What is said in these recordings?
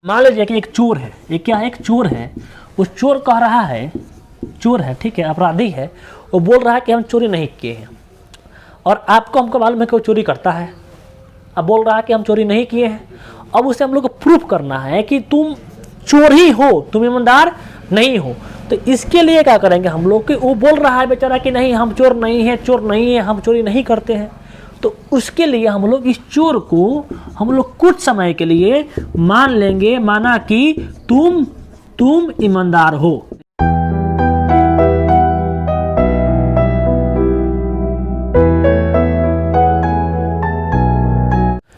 मान लीजिए कि एक चोर है, एक क्या है, एक चोर है। उस चोर कह रहा है, चोर है, ठीक है, अपराधी है, वो बोल रहा है कि हम चोरी नहीं किए हैं, और हमको मालूम है कि वो चोरी करता है। अब बोल रहा है कि हम चोरी नहीं किए हैं। अब उसे हम लोग को प्रूफ करना है कि तुम चोर ही हो, तुम ईमानदार नहीं हो। तो इसके लिए क्या करेंगे हम लोग कि वो बोल रहा है बेचारा कि नहीं हम चोर नहीं है, चोर नहीं है, हम चोरी नहीं करते हैं। तो उसके लिए हम लोग इस चोर को हम लोग कुछ समय के लिए मान लेंगे, माना कि तुम ईमानदार हो।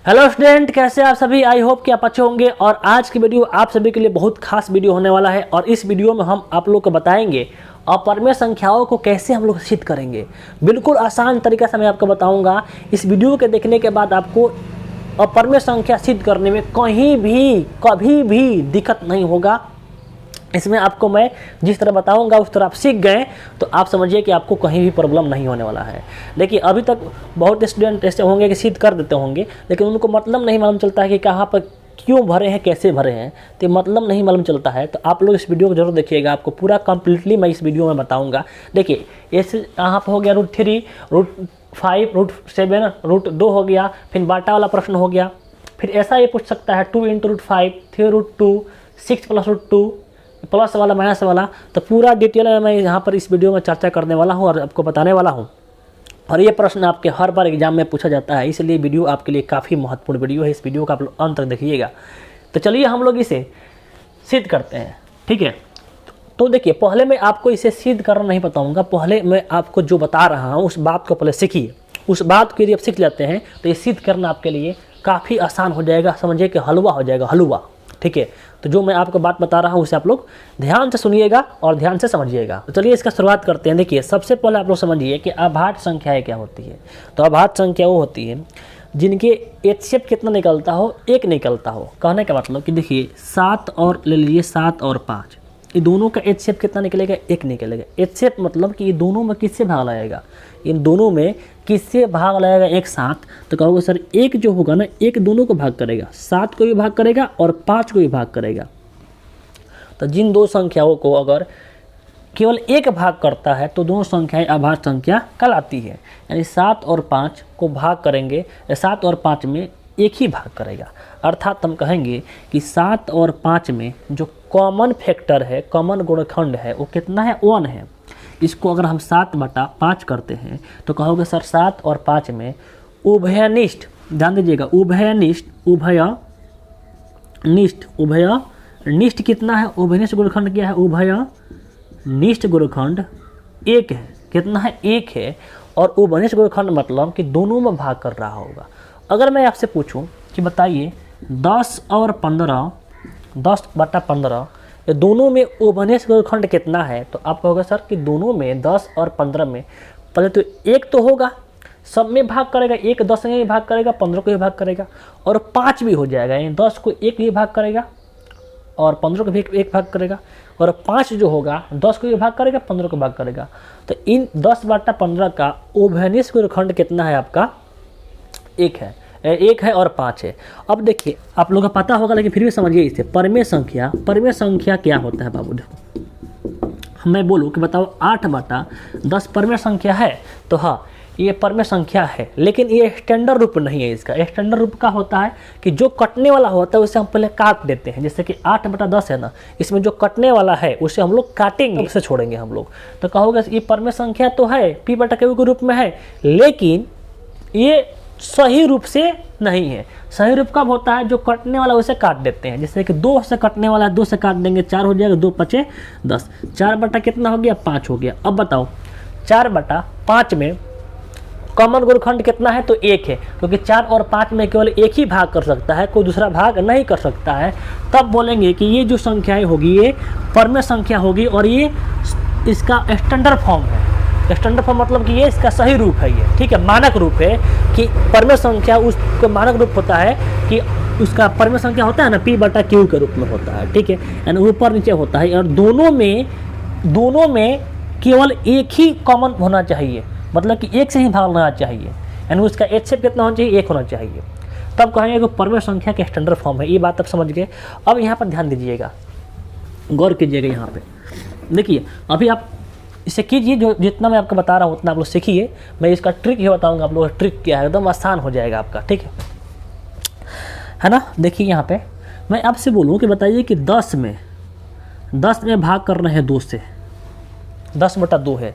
हेलो स्टूडेंट, कैसे आप सभी? आई होप कि आप अच्छे होंगे। और आज की वीडियो आप सभी के लिए बहुत खास वीडियो होने वाला है। और इस वीडियो में हम आप लोग को बताएंगे अपरिमेय संख्याओं को कैसे हम लोग सिद्ध करेंगे। बिल्कुल आसान तरीका से मैं आपको बताऊंगा। इस वीडियो के देखने के बाद आपको अपरिमेय संख्या सिद्ध करने में कभी भी दिक्कत नहीं होगा। इसमें आपको मैं जिस तरह बताऊंगा उस तरह आप सीख गए तो आप समझिए कि आपको कहीं भी प्रॉब्लम नहीं होने वाला है। देखिए, अभी तक बहुत स्टूडेंट ऐसे होंगे कि सिद्ध कर देते होंगे, लेकिन उनको मतलब नहीं मालूम चलता है कि कहाँ पर क्यों भरे हैं, कैसे भरे हैं, तो मतलब नहीं मालूम चलता है। तो आप लोग इस वीडियो को जरूर देखिएगा, आपको पूरा कंप्लीटली मैं इस वीडियो में बताऊँगा। देखिए, ऐसे यहाँ पर हो गया √3, √5, √7, √2 हो गया, फिर बाटा वाला प्रश्न हो गया। फिर ऐसा ये पूछ सकता है 2 × √5, 3 √2, 6 + √2, प्लस वाला माइनस वाला। तो पूरा डिटेल में मैं यहाँ पर इस वीडियो में चर्चा करने वाला हूँ और आपको बताने वाला हूँ। और ये प्रश्न आपके हर बार एग्जाम में पूछा जाता है, इसलिए वीडियो आपके लिए काफ़ी महत्वपूर्ण वीडियो है। इस वीडियो का आप लोग अंत तक देखिएगा। तो चलिए हम लोग इसे सिद्ध करते हैं, ठीक है। तो देखिए, पहले मैं आपको इसे सिद्ध करना नहीं बताऊँगा, पहले मैं आपको जो बता रहा हूँ उस बात को पहले सीखिए। उस बात को यदि आप सीख लेते हैं तो ये सिद्ध करना आपके लिए काफ़ी आसान हो जाएगा। समझिए कि हलवा हो जाएगा, हलवा, ठीक है। तो जो मैं आपको बात बता रहा हूँ उसे आप लोग ध्यान से सुनिएगा और ध्यान से समझिएगा। तो चलिए इसका शुरुआत करते हैं। देखिए, सबसे पहले आप लोग समझिए कि अभाज्य संख्याएं क्या होती है। तो अभाज्य संख्या वो होती है जिनके HCF कितना निकलता हो, 1 निकलता हो। कहने का मतलब कि देखिए 7 और ले लीजिए 7 और 5, ये दोनों का HCF कितना निकलेगा, 1 निकलेगा। HCF मतलब कि ये दोनों में किससे भाग लगेगा, इन दोनों में किससे भाग लगेगा एक साथ। तो कहोगे सर एक जो होगा ना, एक दोनों को भाग करेगा, 7 को भी भाग करेगा और 5 को भी भाग करेगा। तो जिन दो संख्याओं को अगर केवल एक भाग करता है तो दोनों संख्याएं अभाज्य संख्या कहलाती है। यानी 7 और 5 को भाग करेंगे, 7 और 5 में एक ही भाग करेगा। अर्थात हम कहेंगे कि 7 और 5 में जो कॉमन फैक्टर है, कॉमन गुणनखंड है, वो कितना है, 1 है। इसको अगर हम 7/5 करते हैं तो कहोगे सर 7 और 5 में उभयनिष्ठ, ध्यान दीजिएगा, उभयनिष्ठ कितना है, उभयनिष्ठ गुणनखंड क्या है, उभयनिष्ठ गुणनखंड 1 है। कितना है, 1 है। और उभयनिष्ठ गुणनखंड मतलब कि दोनों में भाग कर रहा होगा। अगर मैं आपसे पूछूं कि बताइए 10 और 15, 10/15, ये दोनों में उभयनिष्ठ गुणनखंड कितना है, तो आप कहोगे सर कि दोनों में 10 और 15 में पहले तो 1 तो होगा, सब में भाग करेगा, 1 10 में भी भाग करेगा, 15 को भी भाग करेगा, और 5 भी हो जाएगा। यानी 10 को 1 भी भाग करेगा और 15 को भी 1 भाग करेगा, और 5 जो होगा 10 को भी भाग करेगा, 15 को भाग करेगा। तो इन 10/15 का उभयनिष्ठ गुणनखंड कितना है आपका, 1 है। 1 है और 5 है। अब देखिए, आप लोगों को पता होगा लेकिन फिर भी समझिए इसे। परिमेय संख्या क्या होता है बाबू? देखो, मैं बोलूँ कि बताओ 8/10 परिमेय संख्या है, तो हाँ ये परिमेय संख्या है, लेकिन ये स्टैंडर्ड रूप नहीं है। इसका स्टैंडर्ड रूप का होता है कि जो कटने वाला होता है उसे हम पहले काट देते हैं। जैसे कि 8/10 है ना, इसमें जो कटने वाला है उसे हम लोग काटेंगे, उसे छोड़ेंगे हम लोग। तो कहोगे ये परिमेय संख्या तो है, P/Q के रूप में है, लेकिन ये सही रूप से नहीं है। सही रूप कब होता है, जो कटने वाला उसे काट देते हैं। जैसे कि 2 से कटने वाला है, 2 से काट देंगे, 4 हो जाएगा, 2 × 5 = 10, 4 कितना हो गया, 5 हो गया। अब बताओ 4/5 में कॉमन गुणनखंड कितना है, तो 1 है, क्योंकि 4 और 5 में केवल एक ही भाग कर सकता है, कोई दूसरा भाग नहीं कर सकता है। तब बोलेंगे कि ये जो संख्याएं होगी ये परिमेय संख्या होगी, और ये इसका स्टैंडर्ड फॉर्म है। स्टैंडर्ड फॉर्म मतलब कि ये इसका सही रूप है, ये ठीक है, मानक रूप है। कि परिमेय संख्या उसका मानक रूप होता है कि उसका परिमेय संख्या होता है ना, P/Q के रूप में होता है, ठीक है, यानी ऊपर नीचे होता है। और दोनों में केवल एक ही कॉमन होना चाहिए, मतलब कि 1 से ही भाग होना चाहिए। यानी उसका HCF कितना होना चाहिए, 1 होना चाहिए। तब कहेंगे कि परमेय संख्या के स्टैंडर्ड फॉर्म है। ये बात आप समझ गए। अब यहाँ पर ध्यान दीजिएगा, गौर कीजिएगा। यहाँ पे देखिए, अभी आप इसे कीजिए, जो जितना मैं आपको बता रहा हूँ उतना आप लोग सीखिए। मैं इसका ट्रिक ये बताऊँगा आप लोग, ट्रिक क्या है, एकदम आसान हो जाएगा आपका, ठीक है ना। देखिए यहाँ पे मैं आपसे बोलूँ कि बताइए कि 10 में भाग कर रहे हैं 2 से, 10/2 है।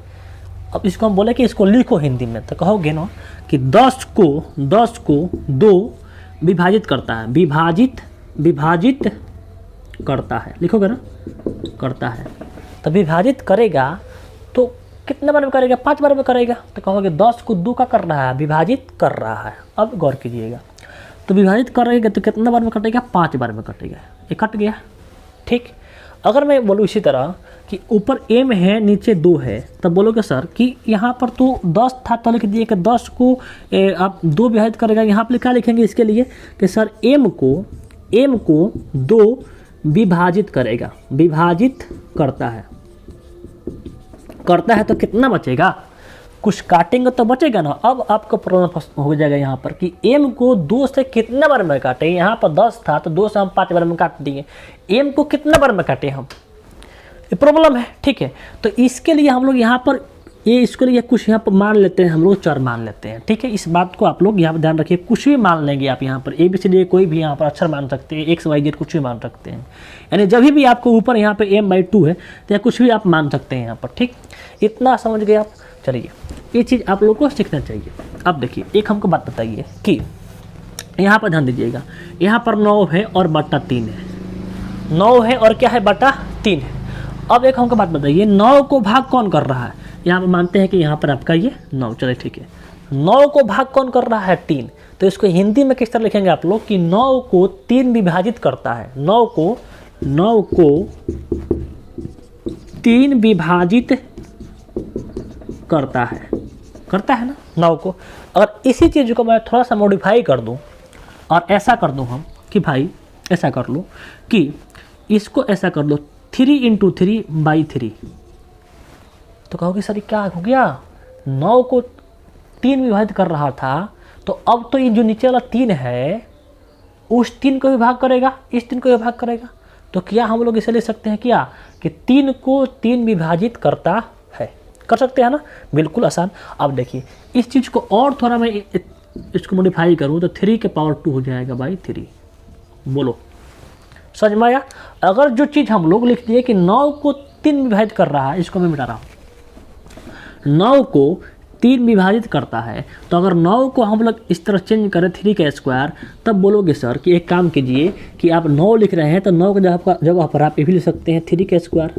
अब इसको हम बोले कि इसको लिखो हिंदी में, तो कहोगे ना कि 10 को 2 विभाजित करता है, विभाजित करता है, लिखोगे ना, करता है। तो विभाजित करेगा तो कितने बार में करेगा? 5 बार में करेगा। तो कहोगे 10 को 2 का कर रहा है, विभाजित कर रहा है। अब गौर कीजिएगा, तो विभाजित करेगा तो कितने बार में कटेगा? 5 बार में कटेगा। ये कट गया, ठीक। अगर मैं बोलूँ इसी तरह कि ऊपर m है, नीचे 2 है, तब बोलोगे सर कि यहाँ पर तो 10 था, तो लिख दिए कि 10 को आप 2 विभाजित करेगा। यहाँ पर क्या लिखेंगे इसके लिए कि सर m को 2 विभाजित करेगा, विभाजित करता है तो कितना बचेगा? कुछ काटेंगे तो बचेगा ना। अब आपको प्रॉब्लम हो जाएगा यहाँ पर कि m को 2 से कितने बार में काटे। यहाँ पर 10 था तो 2 से हम 5 बार में काट दिए, m को कितने बार में काटे हम, ये प्रॉब्लम है, ठीक है। तो इसके लिए हम लोग यहाँ पर इसके लिए कुछ यहाँ पर मान लेते हैं, हम लोग चर मान लेते हैं, ठीक है। इस बात को आप लोग यहाँ पर ध्यान रखिए, कुछ भी मान लेंगे आप यहाँ पर ABCD कोई भी यहाँ पर अक्षर मान सकते हैं, XYZ कुछ भी मान सकते हैं। यानी जब भी आपको ऊपर यहाँ पे m/2 है तो कुछ भी आप मान सकते हैं यहाँ पर, ठीक। इतना समझ गए आप। चलिए, ये चीज़ आप लोग को सीखना चाहिए। अब देखिए, एक हमको बात बताइए कि यहाँ पर ध्यान दीजिएगा, यहाँ पर 9 है और बटा 3 है, 9 है और क्या है? बटा 3 है। अब एक हमको बात बताइए, 9 को भाग कौन कर रहा है? यहाँ पर मानते हैं कि यहाँ पर आपका ये 9, चलिए ठीक है। 9 को भाग कौन कर रहा है? 3। तो इसको हिंदी में किस तरह लिखेंगे आप लोग कि 9 को 3 विभाजित करता है, 9 को 3 विभाजित करता है ना 9 को। अगर इसी चीज़ को मैं थोड़ा सा मॉडिफाई कर दूं और ऐसा कर दूं हम कि भाई ऐसा कर लो कि इसको ऐसा कर दो 3 × 3/3, तो कहोगे सर क्या हो गया? 9 को 3 विभाजित कर रहा था, तो अब तो ये जो नीचे वाला 3 है उस 3 को भी भाग करेगा, इस 3 को भी भाग करेगा। तो क्या हम लोग इसे ले सकते हैं क्या कि 3 को 3 विभाजित करता है? कर सकते हैं ना, बिल्कुल आसान। अब देखिए, इस चीज़ को और थोड़ा मैं इसको मॉडिफाई करूँ तो 3 के पावर 2 हो जाएगा बाई 3। बोलो समझ में आया? अगर जो चीज़ हम लोग लिख दिए कि 9 को 3 विभाजित कर रहा है, इसको मैं मिटा रहा हूँ, 9 को 3 विभाजित करता है, तो अगर 9 को हम लोग इस तरह चेंज करें 3 का स्क्वायर, तब बोलोगे सर कि एक काम कीजिए कि आप 9 लिख रहे हैं तो 9 की जगह पर आप ये भी लिख सकते हैं 3 का स्क्वायर,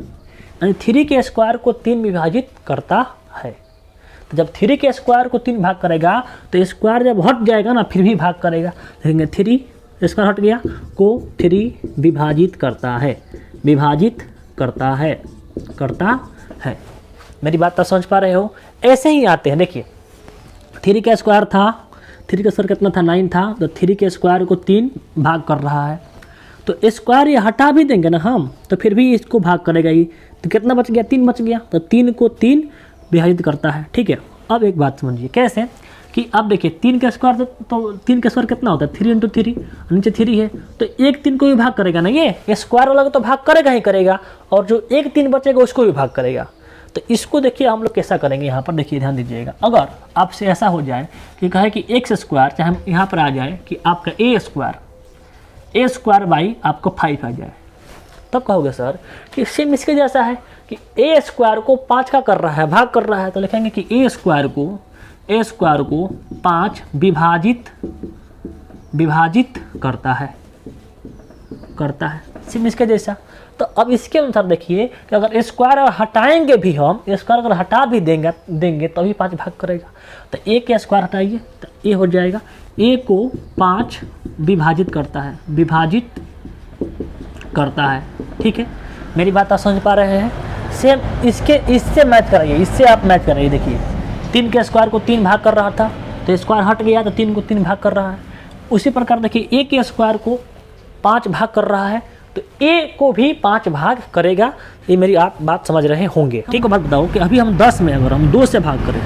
यानी 3 के स्क्वायर को 3 विभाजित करता है। तो जब 3 के स्क्वायर को 3 भाग करेगा तो स्क्वायर जब हट जाएगा ना फिर भी भाग करेगा, देखेंगे 3 स्क्वायर हट गया को 3 विभाजित करता है, विभाजित करता है। मेरी बात तो समझ पा रहे हो? ऐसे ही आते हैं। देखिए 3 का स्क्वायर था, 3 का स्क्वायर कितना था? 9 था, तो 3 के स्क्वायर को 3 भाग कर रहा है, तो स्क्वायर ये हटा भी देंगे ना हम तो फिर भी इसको भाग करेगा ही, तो कितना बच गया? 3 बच गया। तो 3 को 3 विभाजित करता है, ठीक है। अब एक बात समझिए कैसे कि अब देखिए 3 का स्क्वायर तो 3 का स्क्वायर कितना होता है? 3 × 3, नीचे 3 है तो एक 3 को भी भाग करेगा ना, ये स्क्वायर वाला तो भाग करेगा ही करेगा, और जो एक 3 बचेगा उसको भी भाग करेगा। तो इसको देखिए हम लोग कैसा करेंगे, यहाँ पर देखिए ध्यान दीजिएगा। अगर आपसे ऐसा हो जाए कि कहे कि x स्क्वायर, चाहे हम यहाँ पर आ जाए कि आपका a स्क्वायर बाई आपको 5 आ जाए, तब कहोगे सर कि सेम इसके जैसा है कि a स्क्वायर को 5 का कर रहा है, भाग कर रहा है, तो लिखेंगे कि a स्क्वायर को 5 विभाजित करता है, सेम इसके जैसा। तो अब इसके अनुसार देखिए कि अगर स्क्वायर हटाएंगे भी हम, स्क्वायर अगर हटा भी देंगे तभी 5 भाग करेगा। तो a के स्क्वायर हटाइए तो a हो जाएगा, a को 5 विभाजित करता है, ठीक है। मेरी बात आप समझ पा रहे हैं? सेम इससे मैच कराइए, इससे आप मैच कराइए। देखिए 3 के स्क्वायर को 3 भाग कर रहा था तो स्क्वायर हट गया तो 3 को 3 भाग कर रहा है। उसी प्रकार देखिए a के स्क्वायर को 5 भाग कर रहा है तो a को भी 5 भाग करेगा। ये मेरी आप बात समझ रहे होंगे, ठीक है। बात बताओ कि अभी हम 10 में अगर हम 2 से भाग करें,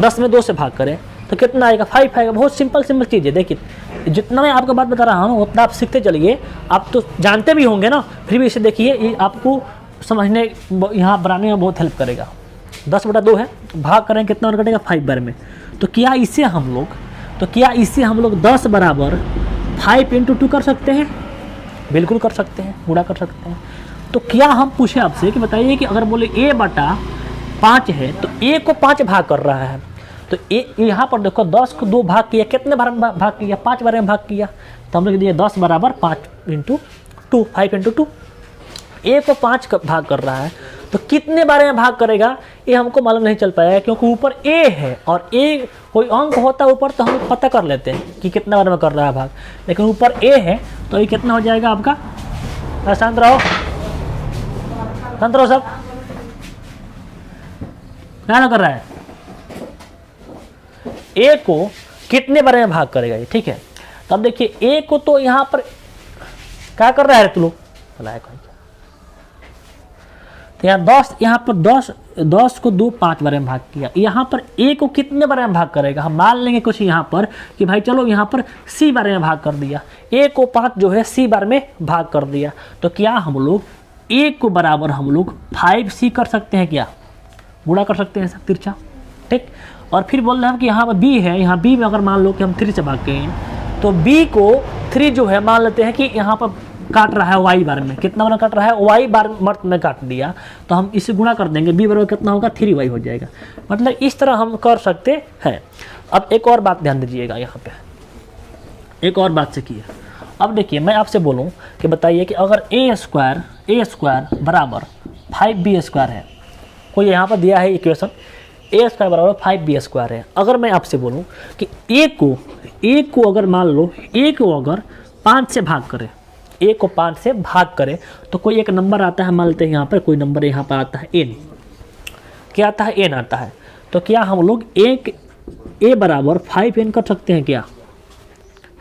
10 में 2 से भाग करें तो कितना आएगा? 5 आएगा। बहुत सिंपल चीज़ है। देखिए जितना मैं आपको बात बता रहा हूँ उतना आप सीखते चलिए। आप तो जानते भी होंगे ना, फिर भी इसे देखिए, ये आपको समझने यहाँ बनाने में बहुत हेल्प करेगा। 10/2 है, भाग करें कितना बार कटेगा 5 बार में। तो क्या इसे हम लोग 10 बराबर 5 × 2 कर सकते हैं? बिल्कुल कर सकते हैं, गुणा कर सकते हैं। तो क्या हम पूछे आपसे कि बताइए कि अगर बोले a/5 है तो a को 5 भाग कर रहा है, तो यहाँ पर देखो 10 को 2 भाग किया, कितने बार में भाग किया? 5 बार में भाग किया। तो हम लोग दिए 10 बराबर 5 × 2, 5 × 2। a को 5 भाग कर रहा है तो कितने बारे में भाग करेगा ये हमको मालूम नहीं चल पाया, क्योंकि ऊपर a है और a कोई अंक होता है ऊपर तो हम पता कर लेते हैं कि कितना बार में कर रहा है भाग, लेकिन ऊपर a है तो ये कितना हो जाएगा आपका? शांत रहो सब, क्या कर रहा है? a को कितने बारे में भाग करेगा ये, ठीक है। तो अब देखिए a को तो यहाँ पर क्या कर रहा है तू लोग, तो यहाँ पर 10 को 2 5 बार में भाग किया। यहाँ पर a को कितने बार में भाग करेगा? हम मान लेंगे कुछ यहाँ पर कि भाई चलो यहाँ पर c बार में भाग कर दिया, a को 5 जो है c बार में भाग कर दिया। तो क्या हम लोग a को बराबर हम लोग 5c कर सकते हैं? क्या गुणा कर सकते हैं सब तिरछा, ठीक। और फिर बोल रहे हैं कि यहाँ पर b है, यहाँ b में अगर मान लो कि हम 3 से भाग गए हैं तो b को 3 जो है मान लेते हैं कि यहाँ पर काट रहा है y बार में, कितना बार काट रहा है? y बार मर्त में काट दिया, तो हम इसे गुणा कर देंगे, b बराबर कितना होगा? 3y हो जाएगा। मतलब इस तरह हम कर सकते हैं। अब एक और बात ध्यान दीजिएगा, यहाँ पे एक और बात से की है। अब देखिए मैं आपसे बोलूँ कि बताइए कि अगर a स्क्वायर बराबर 5b² है, कोई यहाँ पर दिया है इक्वेशन a स्क्वायर बराबर 5b² है। अगर मैं आपसे बोलूँ कि a को अगर मान लो a को अगर 5 से भाग करें, a को 5 से भाग करें तो कोई एक नंबर आता है, मान लेते हैं यहाँ पर कोई नंबर यहाँ पर आता है n, क्या आता है? n आता है। तो क्या हम लोग a बराबर 5n कर सकते हैं? क्या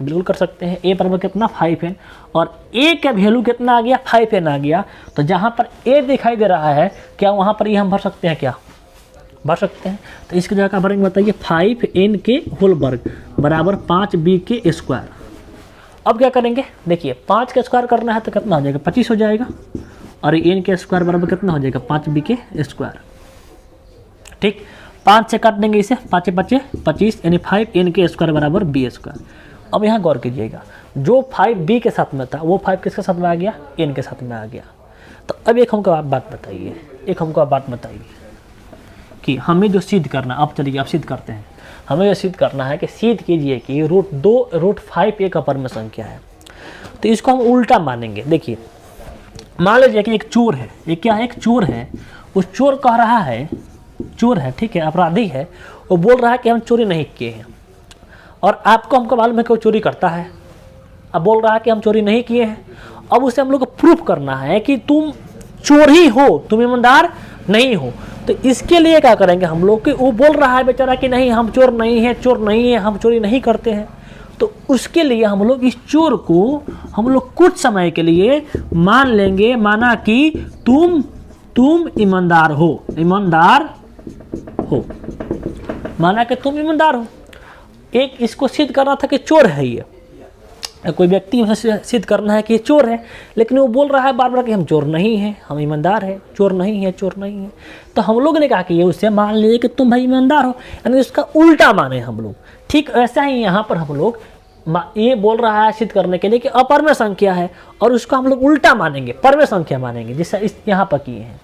बिल्कुल कर सकते हैं। a बराबर कितना? 5n, और a का वैल्यू कितना आ गया? 5n आ गया। तो जहाँ पर a दिखाई दे रहा है क्या वहाँ पर ये हम भर सकते हैं? क्या भर सकते हैं? तो इसकी जगह का भरेंगे, बताइए 5n के होल वर्ग बराबर 5b²। अब क्या करेंगे? देखिए 5 का स्क्वायर करना है तो कितना हो जाएगा? 25 हो जाएगा, और n के स्क्वायर बराबर कितना हो जाएगा? 5b², ठीक। 5 से काट देंगे इसे, 5 5 25 यानी 5n के स्क्वायर बराबर b²। अब यहाँ गौर कीजिएगा, जो 5b के साथ में था वो 5 किसके साथ में आ गया? n के साथ में आ गया। तो अब एक हमको आप बात बताइए, कि हमें जो सिद्ध करना, अब चलिए आप सिद्ध करते हैं। हमें यह सिद्ध करना है कि सिद्ध कीजिए कि √5 एक अपरम संख्या है। तो इसको हम उल्टा मानेंगे। देखिए मान लीजिए कि एक चोर है, एक क्या है? एक चोर है। उस चोर कह रहा है, चोर है, ठीक है, अपराधी है, वो बोल रहा है कि हम चोरी नहीं किए हैं, और हमको मालूम है कि वो चोरी करता है। अब बोल रहा है कि हम चोरी नहीं किए हैं। अब उसे हम लोग को प्रूफ करना है कि तुम चोर ही हो, तुम ईमानदार नहीं हो। तो इसके लिए क्या करेंगे हम लोग कि वो बोल रहा है बेचारा कि नहीं हम चोर नहीं है, हम चोरी नहीं करते हैं। तो उसके लिए हम लोग इस चोर को हम लोग कुछ समय के लिए मान लेंगे, माना कि तुम ईमानदार हो, माना कि तुम ईमानदार हो। एक इसको सिद्ध करना था कि चोर है ये, कोई व्यक्ति सिद्ध करना है कि ये चोर है, लेकिन वो बोल रहा है बार बार कि हम चोर नहीं हैं, हम ईमानदार हैं, चोर नहीं है। तो हम लोग ने कहा कि ये उससे मान लिए कि तुम भाई ईमानदार हो, यानी उसका उल्टा माने हम लोग। ठीक ऐसा ही यहाँ पर हम लोग ये बोल रहा है सिद्ध करने के लिए कि अपरमेय संख्या है, और उसको हम लोग उल्टा मानेंगे, परमेय संख्या मानेंगे, जिससे इस यहाँ पर किए हैं।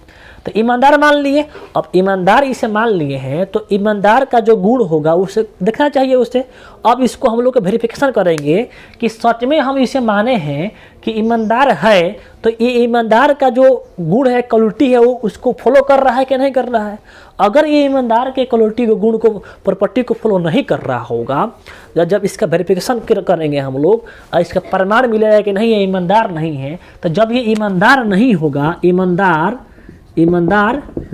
तो ईमानदार मान लिए। अब ईमानदार इसे मान लिए हैं तो ईमानदार का जो गुण होगा उसे देखना चाहिए उसे। अब इसको हम लोग वेरिफिकेशन करेंगे कि सच में हम इसे माने हैं कि ईमानदार है, तो ये ईमानदार का जो गुण है, क्वालिटी है, वो उसको फॉलो कर रहा है कि नहीं कर रहा है। अगर ये ईमानदार के क्वालिटी के गुण को, प्रॉपर्टी को फॉलो नहीं कर रहा होगा, जब इसका वेरिफिकेशन करेंगे हम लोग और इसका प्रमाण मिलेगा कि नहीं ये ईमानदार नहीं है, तो जब ये ईमानदार नहीं होगा, ईमानदार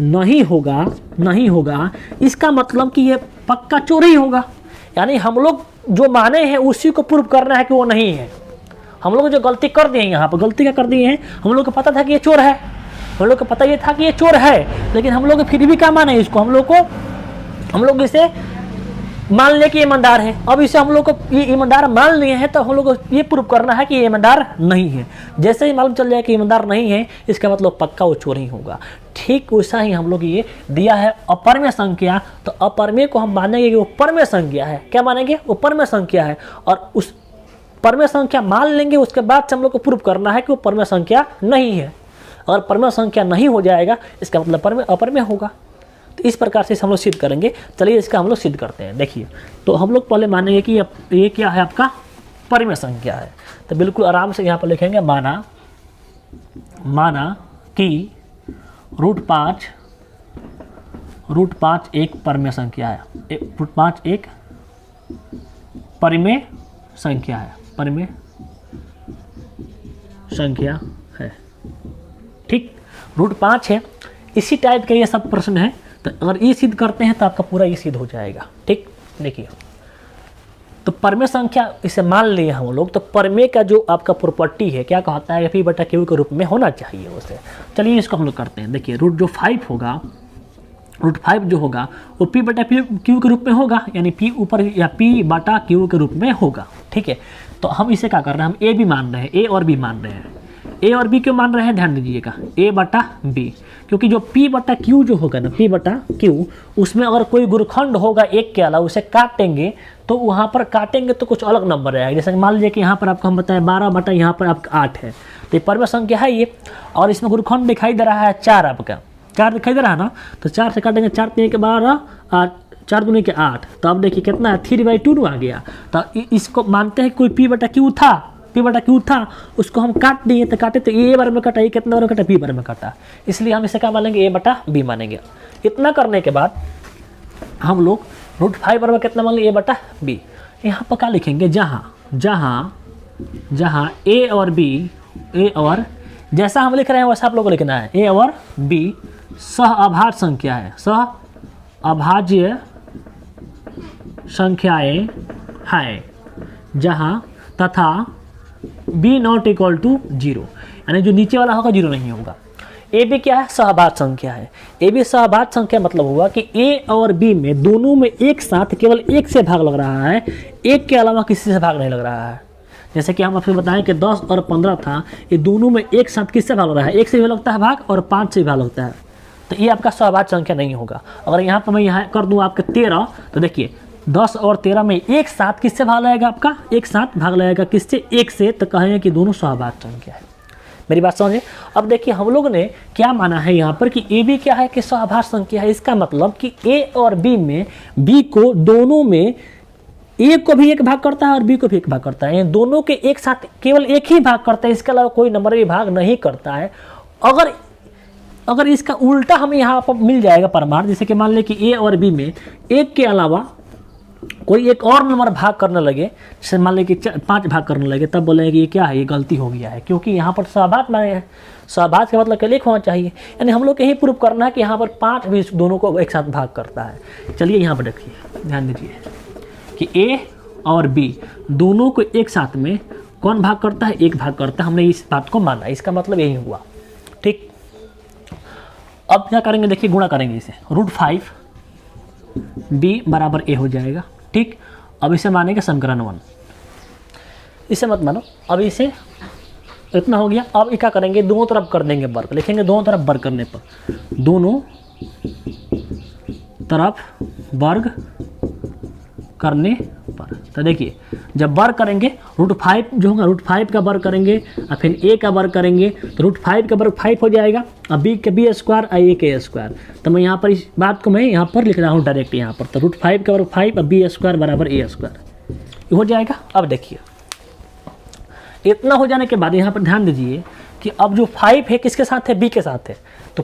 नहीं होगा, इसका मतलब कि ये पक्का चोर ही होगा। यानी हम लोग जो माने हैं उसी को प्रूव करना है कि वो नहीं है। हम लोग जो गलती कर दिए, यहाँ पर गलती क्या कर दिए हैं, हम लोग को पता था कि ये चोर है, हम लोग को पता ये था कि ये चोर है, लेकिन हम लोग फिर भी क्या माने इसको, हम लोग इसे मान लिया कि ईमानदार है। अब इसे हम लोग को ये ईमानदार मान लिए हैं तो हम लोग को ये प्रूव करना है कि ये ईमानदार नहीं है। जैसे ही मालूम चल जाए कि ईमानदार नहीं है, इसका मतलब पक्का वो चोर ही होगा। ठीक वैसा ही हम लोग ये दिया है अपरमेय संख्या, तो अपरमेय को हम मानेंगे कि वो परमेय संख्या है। क्या मानेंगे? वो परमेय संख्या है, और उस परमेय संख्या मान लेंगे। उसके बाद से हम लोग को प्रूव करना है कि वो परमेय संख्या नहीं है। अगर परमेय संख्या नहीं हो जाएगा, इसका मतलब परमेय अपरमेय होगा। तो इस प्रकार से हम लोग सिद्ध करेंगे। चलिए इसका हम लोग सिद्ध करते हैं। देखिए, तो हम लोग पहले मानेंगे कि ये क्या है, आपका परमेय संख्या है। तो बिल्कुल आराम से यहाँ पर लिखेंगे, माना कि √5 एक परमेय संख्या है। √5 एक परमेय संख्या है, परमेय संख्या है। ठीक, √5 है। इसी टाइप का ये सब प्रश्न है, तो अगर ये सिद्ध करते हैं तो आपका पूरा ये सिद्ध हो जाएगा। ठीक, देखिए, तो परमेय संख्या इसे मान लिए हम लोग। तो परमेय का जो आपका प्रॉपर्टी है, क्या कहता है, P/Q के रूप में होना चाहिए उसे। चलिए इसको हम लोग करते हैं। देखिए, √5 होगा, √5 जो होगा वो P/Q के रूप में होगा, यानी P ऊपर या P/Q के रूप में होगा। ठीक है, तो हम इसे क्या कर रहे हैं, हम A भी मान रहे हैं, A और B मान रहे हैं। A और B क्यों मान रहे हैं, ध्यान दीजिएगा, A/B, क्योंकि जो P/Q जो होगा ना, P/Q, उसमें अगर कोई गुणखंड होगा एक के अलावा, उसे काटेंगे तो वहाँ पर काटेंगे तो कुछ अलग नंबर आएगा। जैसे मान लीजिए कि यहाँ पर आपको हम बताएं 12 यहाँ पर आपका 8 है, तो ये परमेय संख्या है ये, और इसमें गुणखंड दिखाई दे रहा है 4, आपका 4 दिखाई दे रहा है ना, तो 4 से काटेंगे, 4 3 के 12, 4 दूनी के 8, तो अब देखिए कितना है, 3/2 आ गया। तो इसको मानते हैं कोई P/Q था, उसको हम काट दिए, तो काटे तो A बार में कटा, ये कितना बार में कटा, B बार में कटा, इसलिए हम इसे क्या मानेंगे, A/B मानेंगे। इतना करने के बाद हम लोग √5 बार में कितना मान लेंगे, A/B। यहाँ पर क्या लिखेंगे, जहाँ A और B, A और जैसा हम लिख रहे हैं वैसा आप लोगों को लिखना है, A और B सहअभाज्य संख्या है, सहअभाज्य संख्याएं हैं, जहाँ तथा B ≠ 0, यानी जो नीचे वाला होगा 0 नहीं होगा। ए बी क्या है, सहभाज्य संख्या है। ए बी सहभाज्य संख्या मतलब हुआ कि A और B में दोनों में एक साथ केवल एक से भाग लग रहा है, एक के अलावा किसी से भाग नहीं लग रहा है। जैसे कि हम आपको बताएं कि 10 और 15 था, ये दोनों में एक साथ किससे भाग लग रहा है, 1 से भी लगता है भाग और 5 से भी भाग लगता है, तो ये आपका सहभाज्य संख्या नहीं होगा। अगर यहाँ पर मैं यहाँ कर दूँ आपके 13, तो देखिए 10 और 13 में एक साथ किससे भाग लगेगा, आपका एक साथ भाग लगेगा किससे, 1 से, तो कहेंगे कि दोनों सहभाज्य संख्या है। मेरी बात समझे। अब देखिए हम लोग ने क्या माना है यहाँ पर कि ए बी क्या है, कि सहभाज्य संख्या है। इसका मतलब कि ए और बी में बी को दोनों में ए को भी एक भाग करता है और बी को भी एक भाग करता है, दोनों के एक साथ केवल एक ही भाग करता है, इसके अलावा कोई नंबर भी भाग नहीं करता है। अगर इसका उल्टा हमें यहाँ पर मिल जाएगा प्रमाण, जैसे कि मान लें कि ए और बी में एक के अलावा कोई एक और नंबर भाग करने लगे, जैसे मान लें कि 5 भाग करने लगे, तब बोलेंगे कि ये क्या है, ये गलती हो गया है, क्योंकि यहाँ पर सहभाज्य माने हैं। सहभाज्य का मतलब एक होना चाहिए, यानी हम लोग यही प्रूव करना है कि यहाँ पर 5 भी दोनों को एक साथ भाग करता है। चलिए यहाँ पर देखिए, ध्यान दीजिए कि ए और बी दोनों को एक साथ में कौन भाग करता है, एक भाग करता है। हमने इस बात को माना, इसका मतलब यही हुआ। ठीक, अब क्या करेंगे, देखिए गुणा करेंगे इसे, √5 b बराबर a हो जाएगा। ठीक, अब इसे मानेंगे समीकरण 1, इसे मत मानो, अब इसे इतना हो गया। अब क्या करेंगे, दोनों तरफ कर देंगे वर्ग, लिखेंगे दोनों तरफ वर्ग करने पर, दोनों तरफ वर्ग करने पर, तो देखिए जब वर्ग करेंगे √5 जो होगा, √5 का वर्ग करेंगे और फिर a का वर्ग करेंगे, तो √5 का वर्ग 5 हो जाएगा, और b का b स्क्वायर और a का a स्क्वायर। तो मैं यहाँ पर इस बात को मैं यहाँ पर लिख रहा हूँ डायरेक्ट यहाँ पर, तो √5 का वर्ग 5 और b स्क्वायर बराबर a स्क्वायर हो जाएगा। अब देखिए इतना हो जाने के बाद यहाँ पर ध्यान दीजिए कि अब जो 5 है किसके साथ है, b के साथ है, तो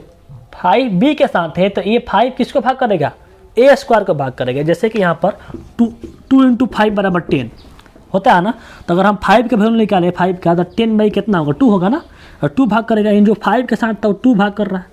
5 b के साथ है, तो ये 5 किसको भाग करेगा, a स्क्वायर को भाग करेगा। जैसे कि यहाँ पर 2 × 5 बराबर 10 होता है ना, तो अगर हम 5 का वैल्यू निकालें 5 का, तो 10 बाई कितना होगा, 2 होगा ना, और 2 भाग करेगा, इन जो 5 के साथ था वो 2 भाग कर रहा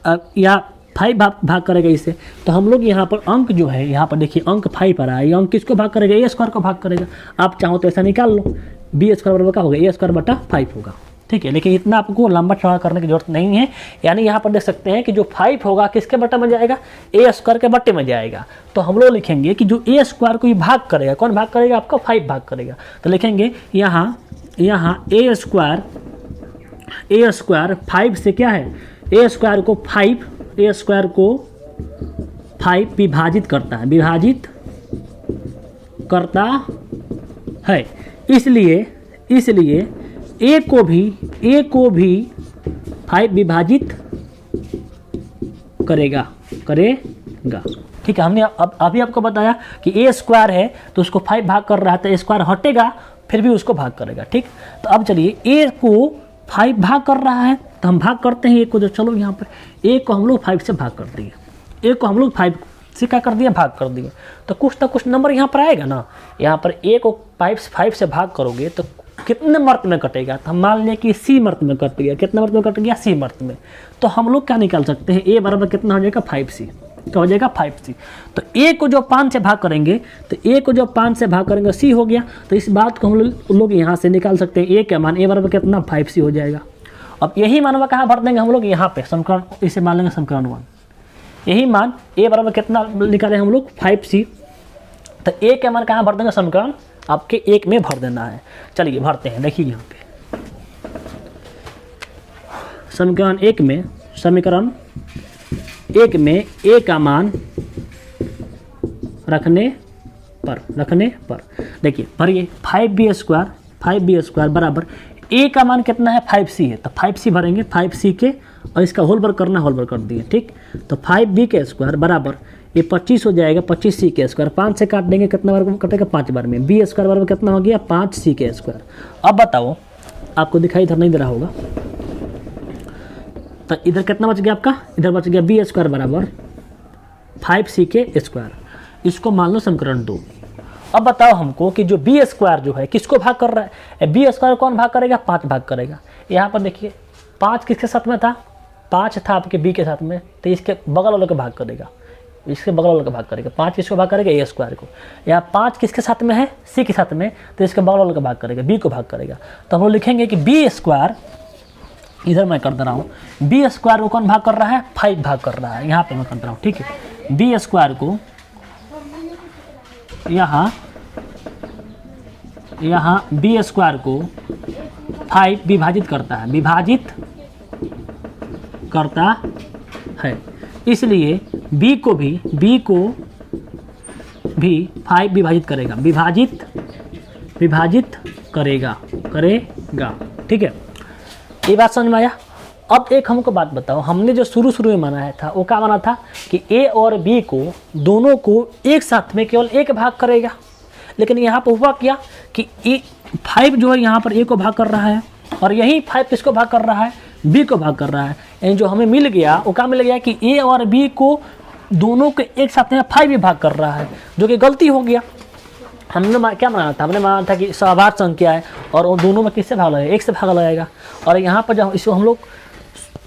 है, या 5 भाग करेगा इसे। तो हम लोग यहाँ पर अंक जो है, यहाँ पर देखिए अंक 5 आ रहा है, ये अंक किसको भाग करेगा, a स्क्वायर को भाग करेगा। आप चाहो तो ऐसा निकाल लो, b स्क्वायर बराबर क्या होगा, a स्क्वायर बटा 5 होगा। ठीक है, लेकिन इतना आपको लंबा चौड़ा करने की जरूरत नहीं है। यानी यहाँ पर देख सकते हैं कि जो 5 होगा किसके बट्टे में जाएगा, ए स्क्वायर के बट्टे में जाएगा। तो हम लोग लिखेंगे कि जो ए स्क्वायर को ये भाग करेगा, कौन भाग करेगा, आपका 5 भाग करेगा। तो लिखेंगे यहाँ ए स्क्वायर 5 से क्या है, ए स्क्वायर को 5 विभाजित करता है, इसलिए ए को भी 5 विभाजित करेगा। ठीक है, हमने अभी आपको बताया कि ए स्क्वायर है तो उसको 5 भाग कर रहा है, तो ए स्क्वायर हटेगा फिर भी उसको भाग करेगा। ठीक, तो अब चलिए ए को 5 भाग कर रहा है तो हम भाग करते हैं ए को। जो चलो यहाँ पर ए को हम लोग 5 से भाग कर दिए, ए को हम लोग 5 से क्या कर दिया, भाग कर दिए। तो कुछ ना कुछ नंबर यहाँ पर आएगा ना। यहाँ पर ए को 5 से भाग करोगे तो कितने मर्त में कटेगा, तो हम मान लें कि सी मर्त में कट गया। कितने मर्त में कट गया, सी मर्त में। तो हम लोग क्या निकाल सकते हैं, ए बराबर कितना हो जाएगा, 5c। क्या हो जाएगा, 5c। तो ए को जो 5 से भाग करेंगे सी हो गया। तो इस बात को हम लोग यहाँ से निकाल सकते हैं, ए का मान, ए बराबर कितना, 5c हो जाएगा। अब यही मान कहाँ भर देंगे हम लोग, यहाँ पे समीकरण, इसे मान लेंगे समीकरण 1। यही मान ए बराबर कितना निकाले हम लोग, 5c। तो ए का मान कहाँ भर देंगे, समीकरण आपके 1 में भर देना है। चलिए भरते हैं, देखिए यहाँ पे समीकरण 1 में ए का मान रखने पर देखिए भरिए 5b स्क्वायर बराबर ए का मान कितना है, 5c है, तो 5c भरेंगे, 5c के और इसका होल वर्ग करना, होल वर्ग कर दिए। ठीक, तो 5b के स्क्वायर बराबर ये 25 हो जाएगा, 25c के स्क्वायर, 5 से काट देंगे, कितना बार कटेगा, 5 बार में। बी स्क्वायर बराबर कितना हो गया, 5c के स्क्वायर। अब बताओ, आपको दिखाई इधर नहीं दे रहा होगा, तो इधर कितना बच गया आपका, इधर बच गया बी स्क्वायर बराबर 5c के स्क्वायर। इसको मान लो समीकरण 2। अब बताओ हमको कि जो बी स्क्वायर जो है किसको भाग कर रहा है, बी स्क्वायर कौन भाग करेगा, 5 भाग करेगा। यहाँ पर देखिए 5 किसके साथ में था, 5 था आपके बी के साथ में, तो इसके बगल वाले को भाग करेगा, 5 किसको भाग करेगा, ए स्क्वायर को। यहाँ 5 किसके साथ में है, सी के साथ में, तो इसके बगल वाले को भाग करेगा, बी को भाग करेगा। तो हम लोग लिखेंगे कि बी स्क्वायर, इधर मैं कर दे रहा हूँ, बी स्क्वायर को कौन भाग कर रहा है, 5 भाग कर रहा है। यहाँ पे मैं कर रहा हूँ, ठीक है, बी स्क्वायर को यहाँ बी स्क्वायर को 5 विभाजित करता है, इसलिए बी को भी 5 विभाजित करेगा। ठीक है, ये बात समझ में आया। अब एक हमको बात बताओ, हमने जो शुरू में माना था वो क्या माना था कि ए और बी को दोनों को एक साथ में केवल एक भाग करेगा, लेकिन यहाँ पर हुआ क्या कि 5 जो है यहाँ पर ए को भाग कर रहा है और यही 5 किसको भाग कर रहा है, बी को भाग कर रहा है। यानी जो हमें मिल गया वो क्या मिल गया कि ए और बी को दोनों के एक साथ में 5 भी भाग कर रहा है, जो कि गलती हो गया। हमने क्या माना था, हमने माना था कि सहभाग संख्या है और वो दोनों में किससे भाग लगेगा, 1 से भाग लगाएगा। और यहाँ पर जब इसको हम लोग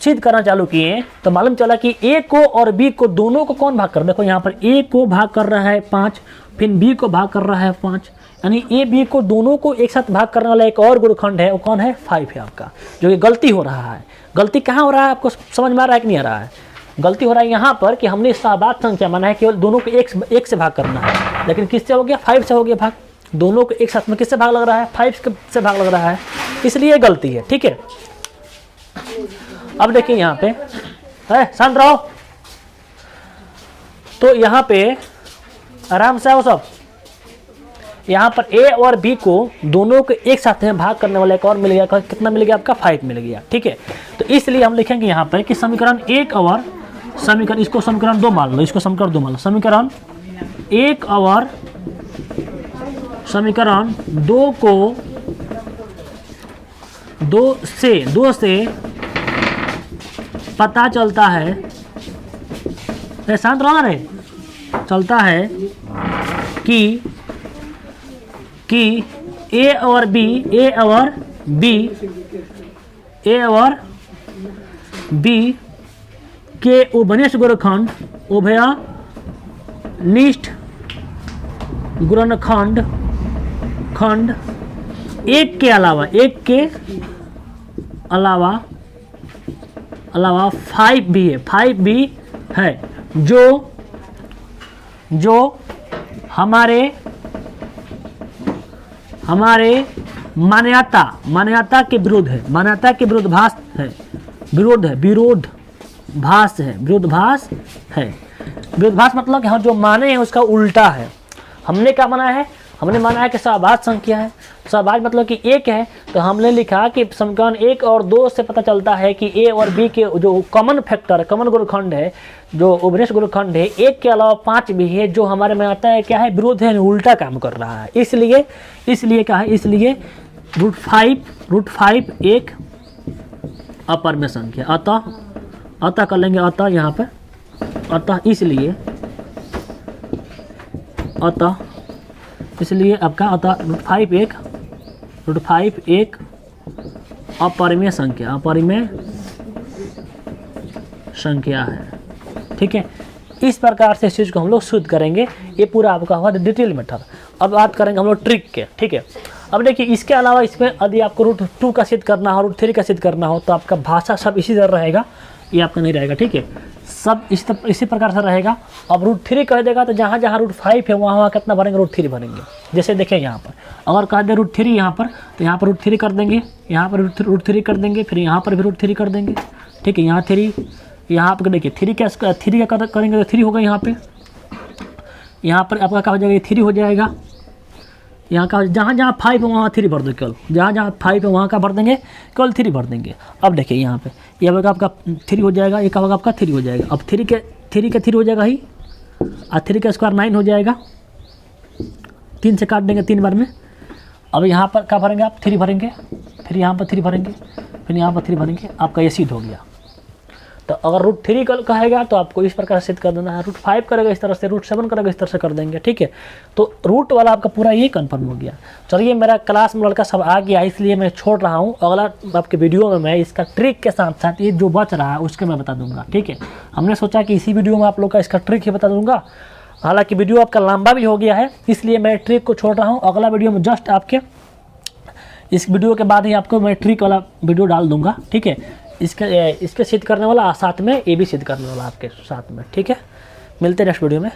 सिद्ध करना चालू किए तो मालूम चला कि ए को और बी को दोनों को कौन भाग कर, देखो यहाँ पर ए को भाग कर रहा है 5, फिर बी को भाग कर रहा है 5, यानी ए बी को दोनों को एक साथ भाग करने वाला एक और गुणखंड है, वो कौन है, 5 है आपका, जो कि गलती हो रहा है। गलती कहाँ हो रहा है, आपको समझ में आ रहा है कि नहीं आ रहा है। गलती हो रहा है यहाँ पर कि हमने सहभाग संख्या माना है केवल दोनों को एक से भाग करना है, लेकिन किससे हो गया, 5 से हो गया भाग। दोनों को एक साथ में किससे भाग लग रहा है, 5 से भाग लग रहा है, इसलिए गलती है। ठीक है, अब देखिए यहाँ पे शांत रहो, तो यहाँ पे आराम से आओ सब। यहाँ पर ए और बी को दोनों को एक साथ में भाग करने वाला एक और मिल गया, कितना मिल गया आपका, 5 मिल गया। ठीक है, तो इसलिए हम लिखेंगे यहाँ पर कि समीकरण 1 और समीकरण, इसको समीकरण 2 मान लो, इसको समीकरण 2 मान लो। समीकरण 1 और समीकरण 2 को 2 से पता चलता है, शांत रहो रे, चलता है कि ए और बी के उभयनिष्ठ गुणनखंड एक के अलावा 5 भी है, 5 भी है जो हमारे मान्यता के विरुद्ध है, मान्यता के विरोधाभास है, विरोधाभास है। विरोधाभास मतलब कि हाँ जो माने हैं उसका उल्टा है। हमने क्या माना है? हमने माना है कि सहभाज्य संख्या है। सहभाज्य मतलब कि एक है, तो हमने लिखा कि समीकरण 1 और 2 से पता चलता है कि ए और बी के जो कॉमन फैक्टर, कॉमन गुणनखंड है, जो उभयनिष्ठ गुणनखंड है, 1 के अलावा 5 भी है, जो हमारे में आता है क्या है? विरोध है, उल्टा काम कर रहा है। इसलिए क्या है? इसलिए √5 एक अपरिमेय संख्या। अतः कर लेंगे, अतः यहाँ पर, इसलिए आपका अतः √5 एक अपरिमेय संख्या है। ठीक है, इस प्रकार से इस चीज़ को हम लोग शुद्ध करेंगे। ये पूरा आपका हुआ डिटेल मेथड। अब बात करेंगे हम लोग ट्रिक के। ठीक है, अब देखिए इसके अलावा इसमें यदि आपको √2 का सिद्ध करना हो, √3 का सिद्ध करना हो, तो आपका भाषा सब इसी तरह रहेगा, ये आपका नहीं रहेगा। ठीक है, सब इसी प्रकार से रहेगा। अब √3 कह देगा तो जहाँ √5 है वहाँ कितना भरेंगे? √3 भरेंगे। जैसे देखें यहाँ पर अगर कह दे √3 यहाँ पर, तो यहाँ पर √3 कर देंगे, यहाँ पर √3 कर देंगे, फिर यहाँ पर भी √3 कर देंगे। ठीक है, यहाँ 3, यहाँ पर देखिए 3 का करेंगे तो 3 होगा। यहाँ पे यहाँ पर आपका क्या हो जाएगा? 3 हो जाएगा। यहाँ का जहाँ 5 है वहाँ 3 भर दो केवल, जहाँ 5 है वहाँ का भर देंगे, केवल 3 भर देंगे। अब देखिए यहाँ पे ये होगा आपका 3 हो जाएगा, ये का होगा आपका 3 हो जाएगा। अब 3 के 3 हो जाएगा ही, और 3 का स्क्वायर 9 हो जाएगा। 3 से काट देंगे 3 बार में। अब यहाँ पर क्या भरेंगे आप? 3 भरेंगे, फिर यहाँ पर 3 भरेंगे, फिर यहाँ पर 3 भरेंगे, आपका ये सिद्ध हो गया। तो अगर √3 कहेगा तो आपको इस प्रकार से सिद्ध कर देना है। √5 करेगा इस तरह से, √7 करेगा इस तरह से कर देंगे। ठीक है, तो रूट वाला आपका पूरा ये कंफर्म हो गया। चलिए, मेरा क्लास में लड़का सब आ गया, इसलिए मैं छोड़ रहा हूँ। अगला आपके वीडियो में मैं इसका ट्रिक के साथ साथ ये जो बच रहा है उसके मैं बता दूंगा। ठीक है, हमने सोचा कि इसी वीडियो में आप लोग का इसका ट्रिक ही बता दूंगा। हालांकि वीडियो आपका लंबा भी हो गया है, इसलिए मैं ट्रिक को छोड़ रहा हूँ। अगला वीडियो में जस्ट आपके इस वीडियो के बाद ही आपको मैं ट्रिक वाला वीडियो डाल दूंगा। ठीक है, इसके सिद्ध करने वाला साथ में, ये भी सिद्ध करने वाला आपके साथ में। ठीक है, मिलते हैं नेक्स्ट वीडियो में।